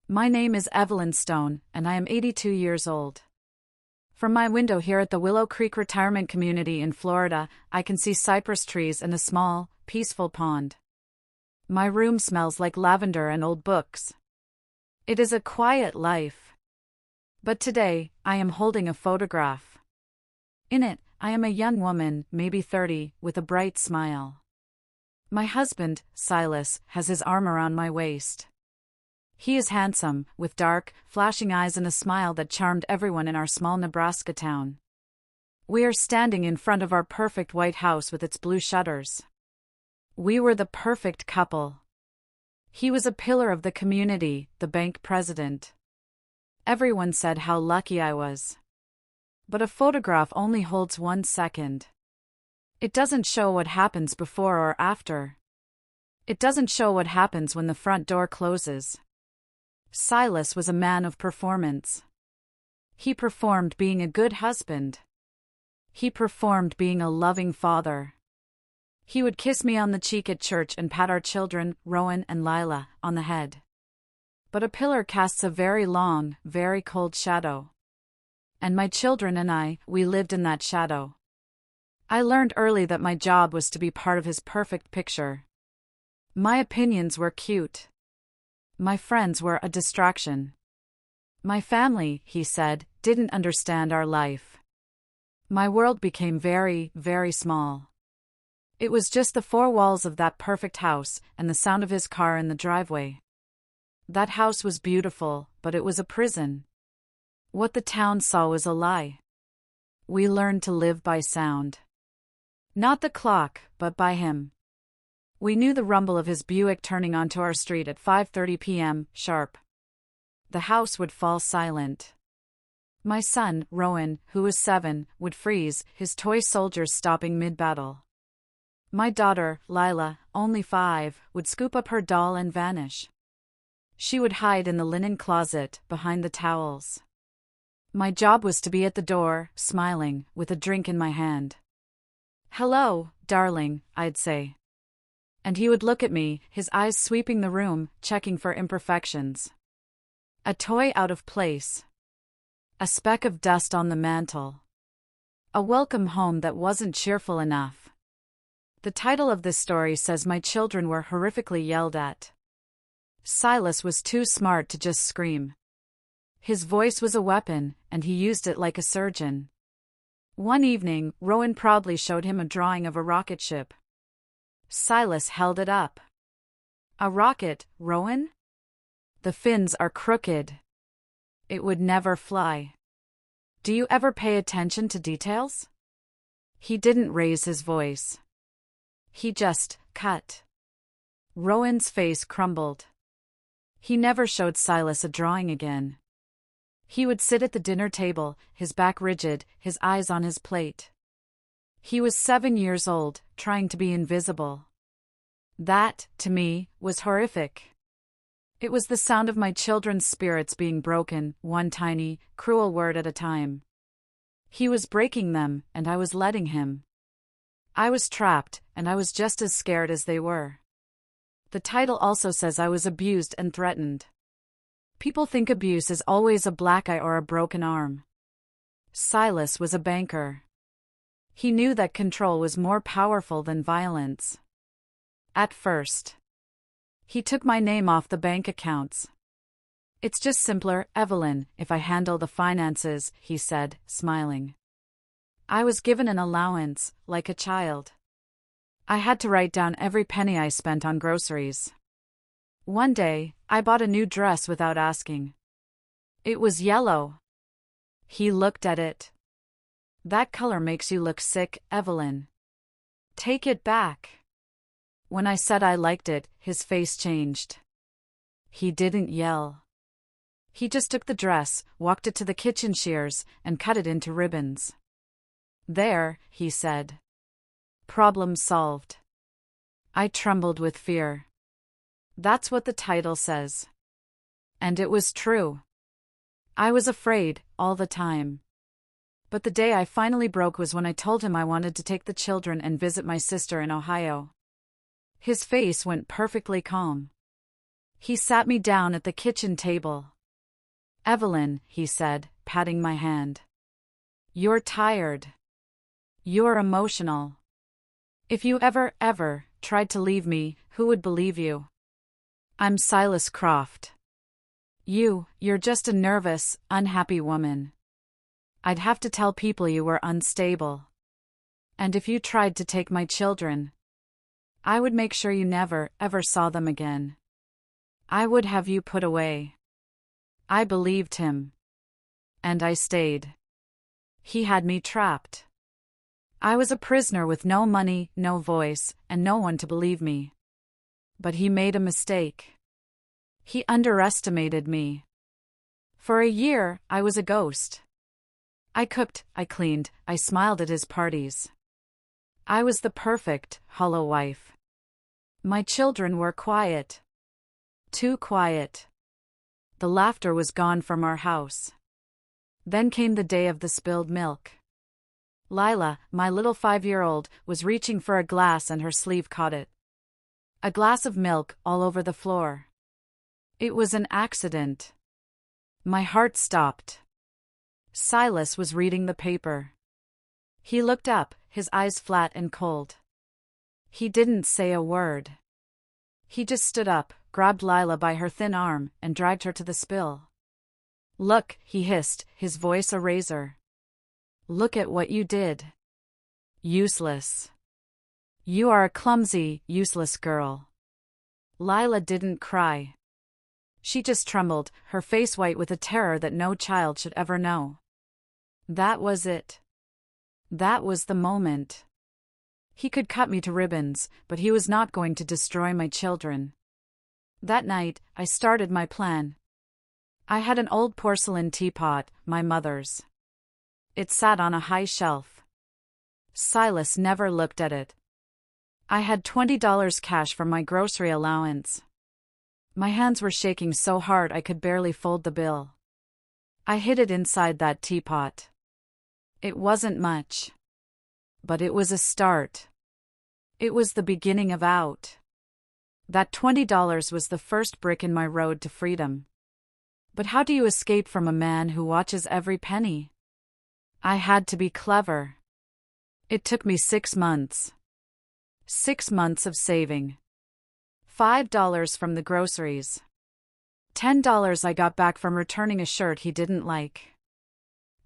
My name is Evelyn Stone, and I am 82 years old. From my window here at the Willow Creek Retirement Community in Florida, I can see cypress trees and a small, peaceful pond. My room smells like lavender and old books. It is a quiet life. But today, I am holding a photograph. In it, I am a young woman, maybe 30, with a bright smile. My husband, Silas, has his arm around my waist. He is handsome, with dark, flashing eyes and a smile that charmed everyone in our small Nebraska town. We are standing in front of our perfect white house with its blue shutters. We were the perfect couple. He was a pillar of the community, the bank president. Everyone said how lucky I was. But a photograph only holds 1 second. It doesn't show what happens before or after. It doesn't show what happens when the front door closes. Silas was a man of performance. He performed being a good husband. He performed being a loving father. He would kiss me on the cheek at church and pat our children, Rowan and Lila, on the head. But a pillar casts a very long, very cold shadow. And my children and I, we lived in that shadow. I learned early that my job was to be part of his perfect picture. My opinions were cute. My friends were a distraction. My family, he said, didn't understand our life. My world became very, very small. It was just the 4 walls of that perfect house and the sound of his car in the driveway. That house was beautiful, but it was a prison. What the town saw was a lie. We learned to live by sound. Not the clock, but by him. We knew the rumble of his Buick turning onto our street at 5:30 p.m., sharp. The house would fall silent. My son, Rowan, who was 7, would freeze, his toy soldiers stopping mid-battle. My daughter, Lila, only 5, would scoop up her doll and vanish. She would hide in the linen closet, behind the towels. My job was to be at the door, smiling, with a drink in my hand. "Hello, darling," I'd say. And he would look at me, his eyes sweeping the room, checking for imperfections. A toy out of place. A speck of dust on the mantel. A welcome home that wasn't cheerful enough. The title of this story says my children were horrifically yelled at. Silas was too smart to just scream. His voice was a weapon, and he used it like a surgeon. One evening, Rowan proudly showed him a drawing of a rocket ship. Silas held it up. "A rocket, Rowan? The fins are crooked. It would never fly. Do you ever pay attention to details?" He didn't raise his voice. He just cut. Rowan's face crumbled. He never showed Silas a drawing again. He would sit at the dinner table, his back rigid, his eyes on his plate. He was 7 years old, trying to be invisible. That, to me, was horrific. It was the sound of my children's spirits being broken, one tiny, cruel word at a time. He was breaking them, and I was letting him. I was trapped, and I was just as scared as they were. The title also says I was abused and threatened. People think abuse is always a black eye or a broken arm. Silas was a banker. He knew that control was more powerful than violence. At first, he took my name off the bank accounts. "It's just simpler, Evelyn, if I handle the finances," he said, smiling. I was given an allowance, like a child. I had to write down every penny I spent on groceries. One day, I bought a new dress without asking. It was yellow. He looked at it. "That color makes you look sick, Evelyn. Take it back." When I said I liked it, his face changed. He didn't yell. He just took the dress, walked it to the kitchen shears, and cut it into ribbons. "There," he said. "Problem solved." I trembled with fear. That's what the title says. And it was true. I was afraid, all the time. But the day I finally broke was when I told him I wanted to take the children and visit my sister in Ohio. His face went perfectly calm. He sat me down at the kitchen table. "Evelyn," he said, patting my hand. "You're tired. You're emotional. If you ever tried to leave me, who would believe you? I'm Silas Croft. You're just a nervous, unhappy woman. I'd have to tell people you were unstable. And if you tried to take my children, I would make sure you never, ever saw them again. I would have you put away." I believed him. And I stayed. He had me trapped. I was a prisoner with no money, no voice, and no one to believe me. But he made a mistake. He underestimated me. For a year, I was a ghost. I cooked, I cleaned, I smiled at his parties. I was the perfect, hollow wife. My children were quiet. Too quiet. The laughter was gone from our house. Then came the day of the spilled milk. Lila, my little 5-year-old, was reaching for a glass and her sleeve caught it. A glass of milk all over the floor. It was an accident. My heart stopped. Silas was reading the paper. He looked up, his eyes flat and cold. He didn't say a word. He just stood up, grabbed Lila by her thin arm, and dragged her to the spill. "Look," he hissed, his voice a razor. "Look at what you did. Useless. You are a clumsy, useless girl." Lila didn't cry. She just trembled, her face white with a terror that no child should ever know. That was it. That was the moment. He could cut me to ribbons, but he was not going to destroy my children. That night, I started my plan. I had an old porcelain teapot, my mother's. It sat on a high shelf. Silas never looked at it. I had $20 cash from my grocery allowance. My hands were shaking so hard I could barely fold the bill. I hid it inside that teapot. It wasn't much. But it was a start. It was the beginning of out. That $20 was the first brick in my road to freedom. But how do you escape from a man who watches every penny? I had to be clever. It took me 6 months. 6 months of saving. $5 from the groceries. $10 I got back from returning a shirt he didn't like.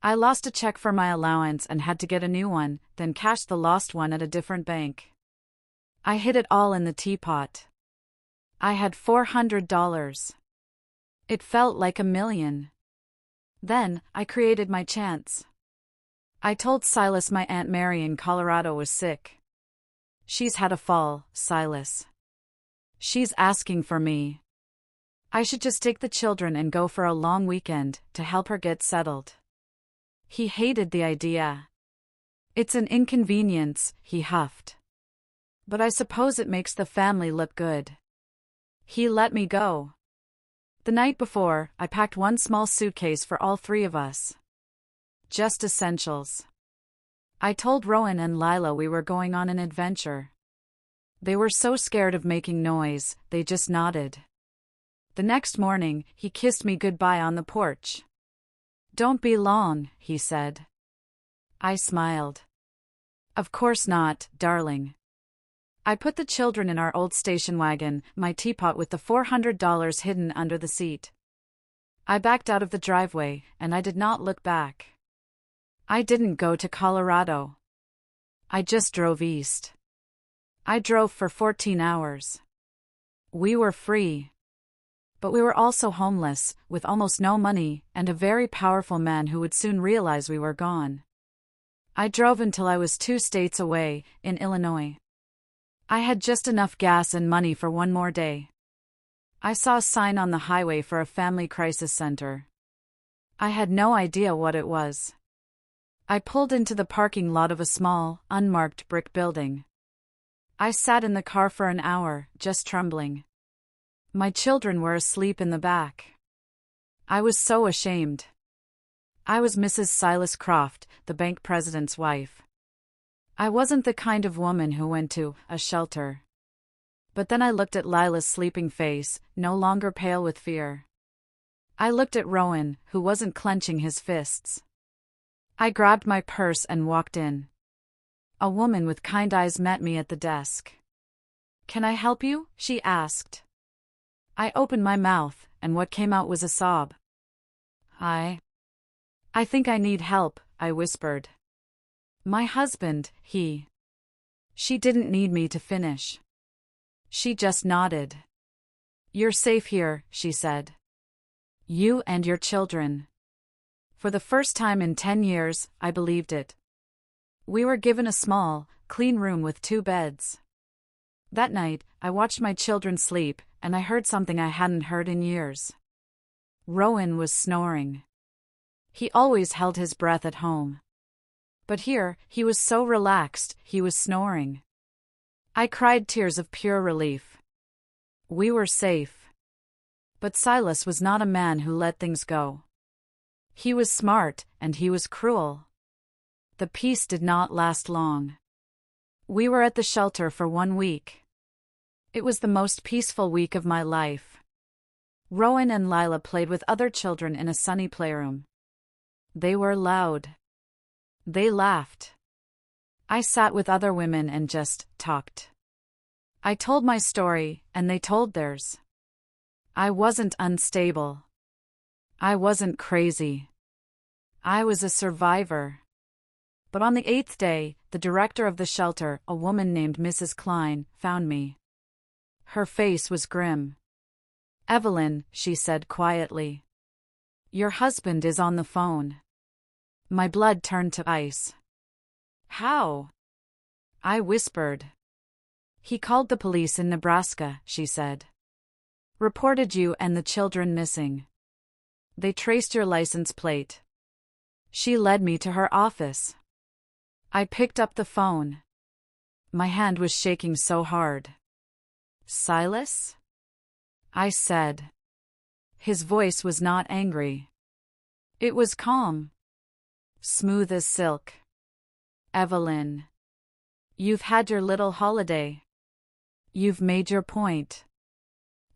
I lost a check for my allowance and had to get a new one, then cashed the lost one at a different bank. I hid it all in the teapot. I had $400. It felt like $1 million. Then, I created my chance. I told Silas my Aunt Mary in Colorado was sick. "She's had a fall, Silas. She's asking for me. I should just take the children and go for a long weekend to help her get settled." He hated the idea. "It's an inconvenience," he huffed. "But I suppose it makes the family look good." He let me go. The night before, I packed one small suitcase for all 3 of us. Just essentials. I told Rowan and Lila we were going on an adventure. They were so scared of making noise, they just nodded. The next morning, he kissed me goodbye on the porch. "Don't be long," he said. I smiled. "Of course not, darling." I put the children in our old station wagon, my teapot with the $400 hidden under the seat. I backed out of the driveway, and I did not look back. I didn't go to Colorado. I just drove east. I drove for 14 hours. We were free. But we were also homeless, with almost no money, and a very powerful man who would soon realize we were gone. I drove until I was 2 states away, in Illinois. I had just enough gas and money for one more day. I saw a sign on the highway for a family crisis center. I had no idea what it was. I pulled into the parking lot of a small, unmarked brick building. I sat in the car for an hour, just trembling. My children were asleep in the back. I was so ashamed. I was Mrs. Silas Croft, the bank president's wife. I wasn't the kind of woman who went to a shelter. But then I looked at Lila's sleeping face, no longer pale with fear. I looked at Rowan, who wasn't clenching his fists. I grabbed my purse and walked in. A woman with kind eyes met me at the desk. "Can I help you?" she asked. I opened my mouth, and what came out was a sob. I think I need help," I whispered. "My husband, She didn't need me to finish. She just nodded. "You're safe here," she said. "You and your children." For the first time in 10 years, I believed it. We were given a small, clean room with 2 beds. That night, I watched my children sleep, and I heard something I hadn't heard in years. Rowan was snoring. He always held his breath at home. But here, he was so relaxed, he was snoring. I cried tears of pure relief. We were safe. But Silas was not a man who let things go. He was smart, and he was cruel. The peace did not last long. We were at the shelter for 1 week. It was the most peaceful week of my life. Rowan and Lila played with other children in a sunny playroom. They were loud. They laughed. I sat with other women and just talked. I told my story, and they told theirs. I wasn't unstable. I wasn't crazy. I was a survivor. But on the 8th day, the director of the shelter, a woman named Mrs. Klein, found me. Her face was grim. "Evelyn," she said quietly. "Your husband is on the phone." My blood turned to ice. "How?" I whispered. "He called the police in Nebraska," she said. "Reported you and the children missing. They traced your license plate." She led me to her office. I picked up the phone. My hand was shaking so hard. "Silas?" I said. His voice was not angry. It was calm. Smooth as silk. "Evelyn. You've had your little holiday. You've made your point.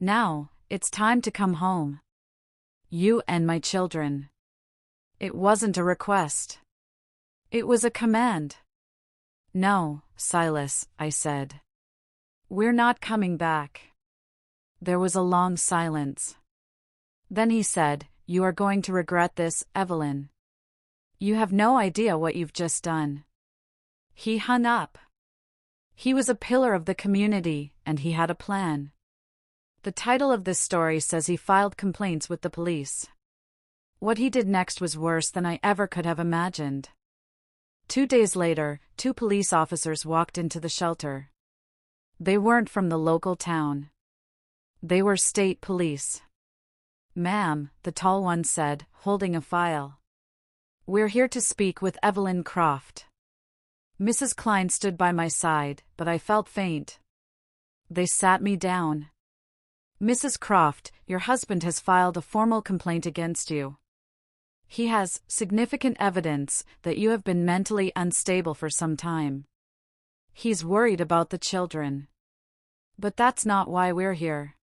Now, it's time to come home. You and my children." It wasn't a request. It was a command. "No, Silas," I said. "We're not coming back." There was a long silence. Then he said, "You are going to regret this, Evelyn. You have no idea what you've just done." He hung up. He was a pillar of the community, and he had a plan. The title of this story says he filed complaints with the police. What he did next was worse than I ever could have imagined. 2 days later, 2 police officers walked into the shelter. They weren't from the local town. They were state police. "Ma'am," the tall one said, holding a file. "We're here to speak with Evelyn Croft." Mrs. Klein stood by my side, but I felt faint. They sat me down. "Mrs. Croft, your husband has filed a formal complaint against you. He has significant evidence that you have been mentally unstable for some time. He's worried about the children. But that's not why we're here."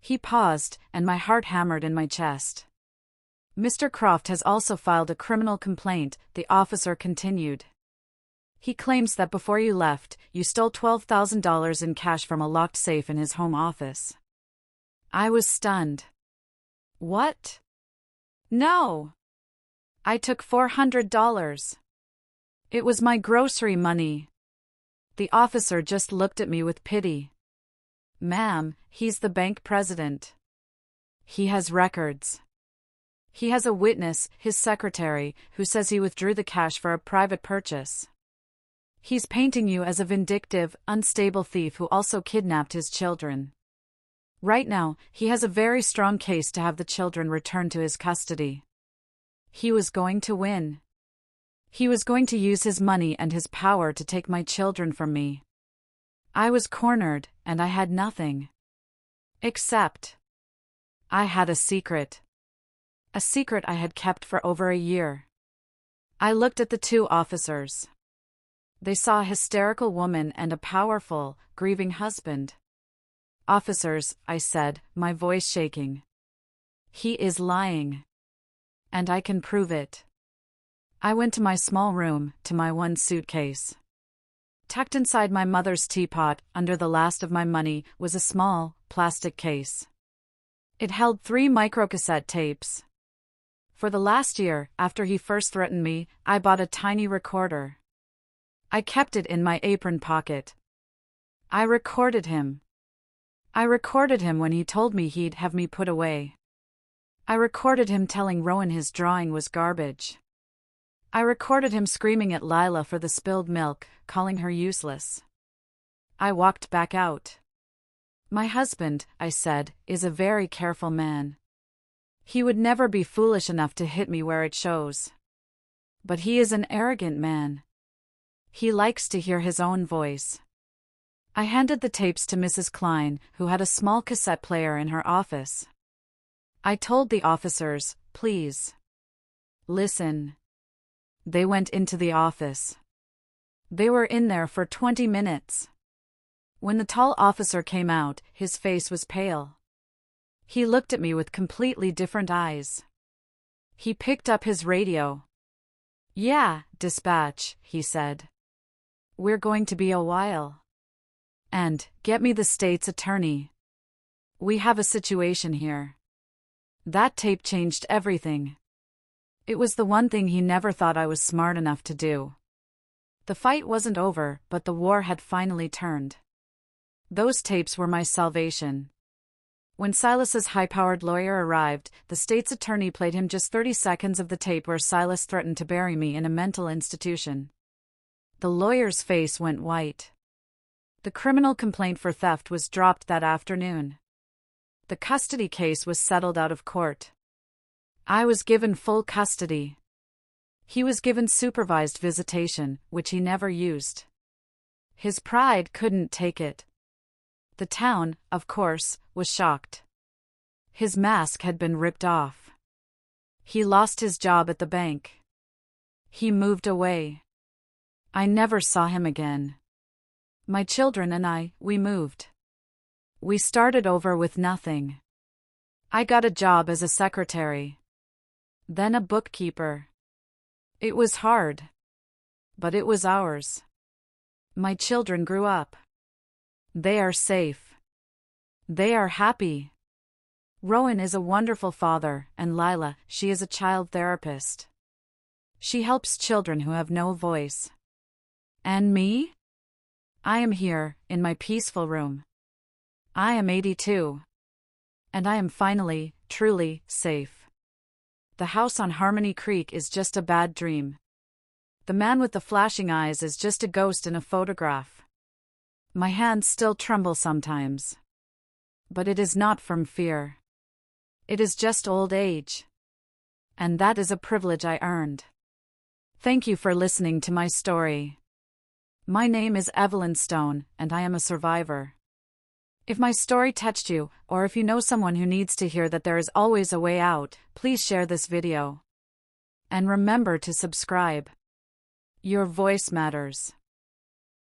He paused, and my heart hammered in my chest. "Mr. Croft has also filed a criminal complaint," the officer continued. "He claims that before you left, you stole $12,000 in cash from a locked safe in his home office." I was stunned. "What?" "No. I took $400. It was my grocery money." The officer just looked at me with pity. "Ma'am, he's the bank president. He has records. He has a witness, his secretary, who says he withdrew the cash for a private purchase. He's painting you as a vindictive, unstable thief who also kidnapped his children. Right now, he has a very strong case to have the children returned to his custody. He was going to win. He was going to use his money and his power to take my children from me. I was cornered, and I had nothing. Except I had a secret. A secret I had kept for over a year." I looked at the 2 officers. They saw a hysterical woman and a powerful, grieving husband. "Officers," I said, my voice shaking. "He is lying. And I can prove it." I went to my small room, to my one suitcase. Tucked inside my mother's teapot, under the last of my money, was a small, plastic case. It held 3 microcassette tapes. For the last year, after he first threatened me, I bought a tiny recorder. I kept it in my apron pocket. I recorded him. I recorded him when he told me he'd have me put away. I recorded him telling Rowan his drawing was garbage. I recorded him screaming at Lila for the spilled milk, calling her useless. I walked back out. "My husband," I said, "is a very careful man. He would never be foolish enough to hit me where it shows. But he is an arrogant man. He likes to hear his own voice." I handed the tapes to Mrs. Klein, who had a small cassette player in her office. I told the officers, "Please listen." They went into the office. They were in there for 20 minutes. When the tall officer came out, his face was pale. He looked at me with completely different eyes. He picked up his radio. "Yeah, dispatch," he said. "We're going to be a while. And, get me the state's attorney. We have a situation here." That tape changed everything. It was the one thing he never thought I was smart enough to do. The fight wasn't over, but the war had finally turned. Those tapes were my salvation. When Silas's high-powered lawyer arrived, the state's attorney played him just 30 seconds of the tape where Silas threatened to bury me in a mental institution. The lawyer's face went white. The criminal complaint for theft was dropped that afternoon. The custody case was settled out of court. I was given full custody. He was given supervised visitation, which he never used. His pride couldn't take it. The town, of course, was shocked. His mask had been ripped off. He lost his job at the bank. He moved away. I never saw him again. My children and I, we moved. We started over with nothing. I got a job as a secretary. Then a bookkeeper. It was hard. But it was ours. My children grew up. They are safe. They are happy. Rowan is a wonderful father, and Lila, she is a child therapist. She helps children who have no voice. And me? I am here, in my peaceful room. I am 82. And I am finally, truly, safe. The house on Harmony Creek is just a bad dream. The man with the flashing eyes is just a ghost in a photograph. My hands still tremble sometimes. But it is not from fear. It is just old age. And that is a privilege I earned. Thank you for listening to my story. My name is Evelyn Stone, and I am a survivor. If my story touched you, or if you know someone who needs to hear that there is always a way out, please share this video. And remember to subscribe. Your voice matters.